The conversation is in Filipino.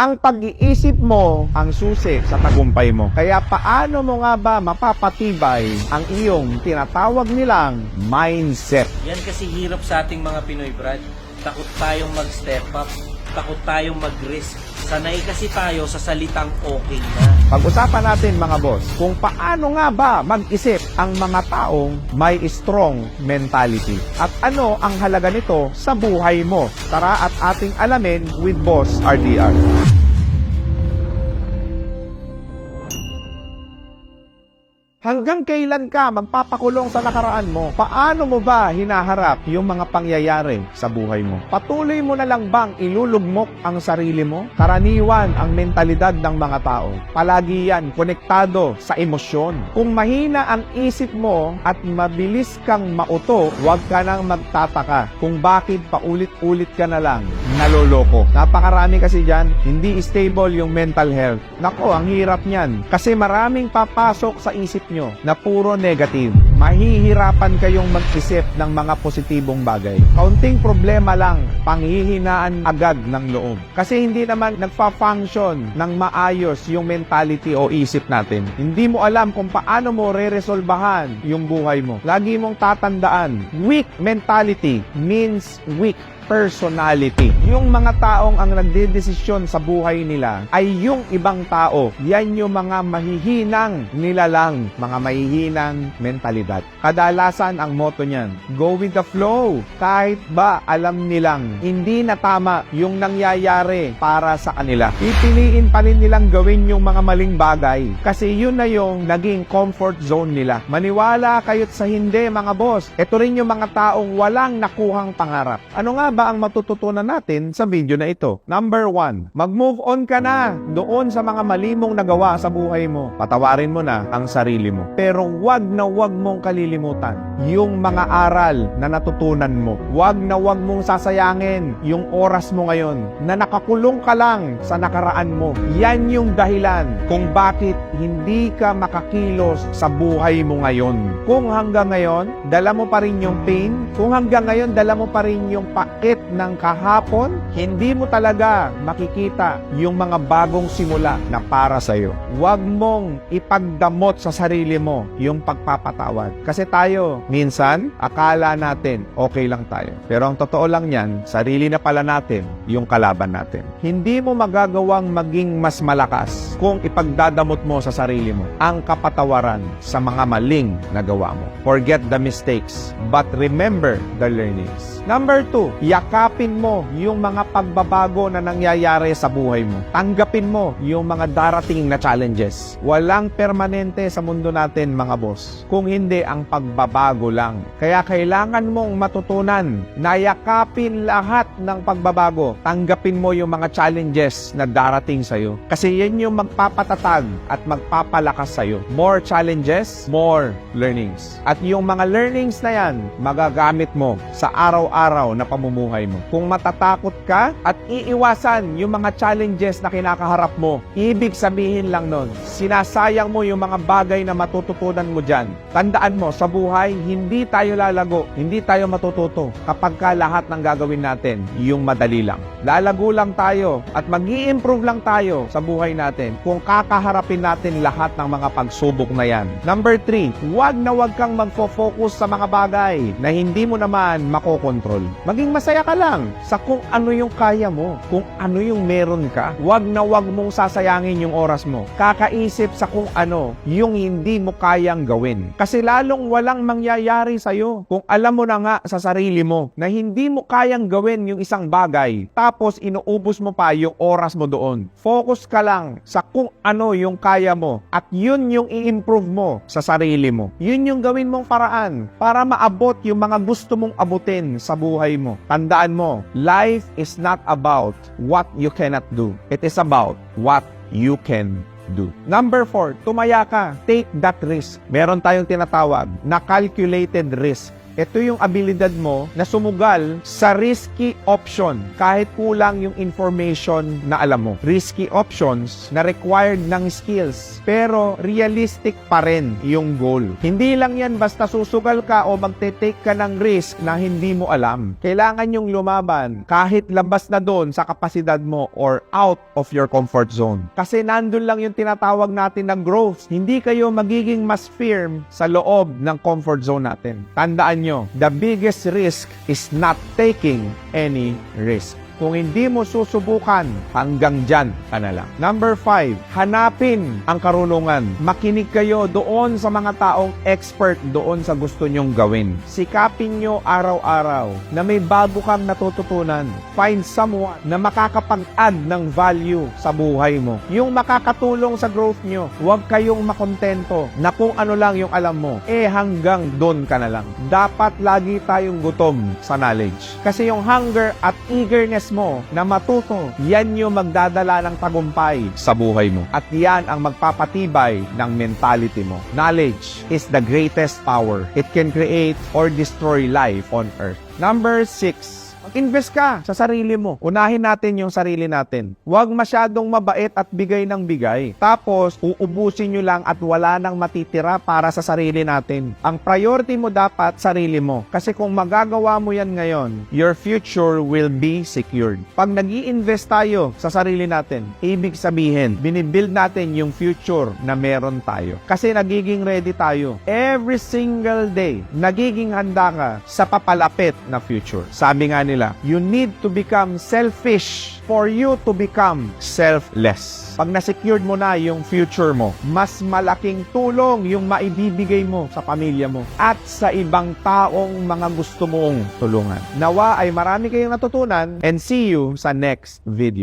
Ang pag-iisip mo ang susi sa tagumpay mo. Kaya paano mo nga ba mapapatibay ang iyong tinatawag nilang mindset? Yan kasi hirap sa ating mga Pinoy, Brad. Takot tayong mag-step up. Takot tayong mag-risk. Sanay kasi tayo sa salitang okay na. Pag-usapan natin mga boss, kung paano nga ba mag-isip ang mga taong may strong mentality. At ano ang halaga nito sa buhay mo. Tara at ating alamin with Boss RDR. Hanggang kailan ka magpapakulong sa nakaraan mo? Paano mo ba hinaharap yung mga pangyayari sa buhay mo? Patuloy mo na lang bang ilulugmok ang sarili mo? Karaniwan ang mentalidad ng mga tao. Palagi yan konektado sa emosyon. Kung mahina ang isip mo at mabilis kang mauto, huwag ka nang magtataka kung bakit paulit-ulit ka na lang naloloko. Napakarami kasi dyan, hindi stable yung mental health. Nako, ang hirap niyan. Kasi maraming papasok sa isip nyo na puro negative. Mahihirapan kayong mag-isip ng mga positibong bagay. Kaunting problema lang, panghihinaan agad ng loob. Kasi hindi naman nagfa-function ng maayos yung mentality o isip natin. Hindi mo alam kung paano mo re-resolbahan yung buhay mo. Lagi mong tatandaan, weak mentality means weak personality. Yung mga taong ang nagdedesisyon sa buhay nila ay yung ibang tao. Yan yung mga mahihinang nilalang, mga mahihinang mentalidad. Kadalasan ang motto niyan, go with the flow. Kahit ba alam nilang hindi na tama yung nangyayari para sa kanila. Pipiliin pa rin nilang gawin yung mga maling bagay kasi yun na yung naging comfort zone nila. Maniwala kayo't sa hindi mga boss. Ito rin yung mga taong walang nakuhang pangarap. Ano nga ba ang matututunan natin sa video na ito? Number 1, mag-move on ka na doon sa mga mali mong nagawa sa buhay mo. Patawarin mo na ang sarili mo. Pero wag na wag mong kalilimutan yung mga aral na natutunan mo. Wag na wag mong sasayangin yung oras mo ngayon na nakakulong ka lang sa nakaraan mo. Yan yung dahilan kung bakit hindi ka makakilos sa buhay mo ngayon. Kung hanggang ngayon, dala mo pa rin yung pain, kung hanggang ngayon, dala mo pa rin yung pait ng kahapon, hindi mo talaga makikita yung mga bagong simula na para sa'yo. Huwag mong ipagdamot sa sarili mo yung pagpapatawad. Kasi tayo, minsan, akala natin okay lang tayo. Pero ang totoo lang yan, sarili na pala natin yung kalaban natin. Hindi mo magagawang maging mas malakas kung ipagdadamot mo sa sarili mo ang kapatawaran sa mga maling nagawa mo. Forget the mistakes, but remember the learnings. Number 2, yakapin mo yung mga pagbabago na nangyayari sa buhay mo. Tanggapin mo yung mga darating na challenges. Walang permanente sa mundo natin mga boss, kung hindi ang pagbabago lang. Kaya kailangan mong matutunan na yakapin lahat ng pagbabago. Tanggapin mo yung mga challenges na darating sa'yo. Kasi yan yung magpapatatag at magpapalakas sa'yo. More challenges, more learnings. At yung mga learnings na yan, magagamit mo sa araw-araw na pamumuhay mo. Kung matatakot ka at iiwasan yung mga challenges na kinakaharap mo, ibig sabihin lang nun, sinasayang mo yung mga bagay na matututunan mo dyan. Tandaan mo, sa buhay, hindi tayo lalago, hindi tayo matututo kapag ka lahat ng gagawin natin, yung madali lang. Lalago lang tayo at mag-i-improve lang tayo sa buhay natin kung kakaharapin natin lahat ng mga pagsubok na yan. Number 3, huwag na huwag kang magfo-focus sa mga bagay na hindi mo naman makokontrol. Maging masaya ka lang sa kung ano yung kaya mo, kung ano yung meron ka. Huwag na huwag mong sasayangin yung oras mo. Kakaisip sa kung ano yung hindi mo kayang gawin. Kasi lalong walang mangyayari sa'yo kung alam mo na nga sa sarili mo na hindi mo kayang gawin yung isang bagay, tapos inuubos mo pa yung oras mo doon. Focus ka lang sa kung ano yung kaya mo at yun yung i-improve mo sa sarili mo. Yun yung gawin mong paraan para maabot yung mga gusto mong abutin sa buhay mo. Tandaan mo, life is not about what you cannot do. It is about what you can do. Number 4, tumaya ka. Take that risk. Meron tayong tinatawag na calculated risk. Ito yung abilidad mo na sumugal sa risky option kahit kulang yung information na alam mo. Risky options na required ng skills pero realistic pa rin yung goal. Hindi lang yan basta susugal ka o magte-take ka ng risk na hindi mo alam. Kailangan yung lumaban kahit labas na doon sa kapasidad mo or out of your comfort zone. Kasi nandun lang yung tinatawag natin na growth. Hindi kayo magiging mas firm sa loob ng comfort zone natin. Tandaan nyo, the biggest risk is not taking any risk. Kung hindi mo susubukan, hanggang dyan ka na lang. Number 5, hanapin ang karunungan. Makinig kayo doon sa mga taong expert doon sa gusto nyong gawin. Sikapin nyo araw-araw na may bago kang natututunan. Find someone na makakapag-add ng value sa buhay mo. Yung makakatulong sa growth nyo. Huwag kayong makontento na kung ano lang yung alam mo. Hanggang doon ka na lang. Dapat lagi tayong gutom sa knowledge. Kasi yung hunger at eagerness mo na matuto, yan yung magdadala ng tagumpay sa buhay mo. At yan ang magpapatibay ng mentality mo. Knowledge is the greatest power. It can create or destroy life on earth. Number 6, mag-invest ka sa sarili mo. Unahin natin yung sarili natin. Huwag masyadong mabait at bigay ng bigay. Tapos, uubusin nyo lang at wala nang matitira para sa sarili natin. Ang priority mo dapat, sarili mo. Kasi kung magagawa mo yan ngayon, your future will be secured. Pag nag-i-invest tayo sa sarili natin, ibig sabihin, binibuild natin yung future na meron tayo. Kasi nagiging ready tayo. Every single day, nagiging handa ka sa papalapit na future. Sabi nga nila, you need to become selfish for you to become selfless. Pag na-secured mo na yung future mo, mas malaking tulong yung maibibigay mo sa pamilya mo at sa ibang taong mga gusto mong tulungan. Nawa ay marami kayong natutunan and see you sa next video.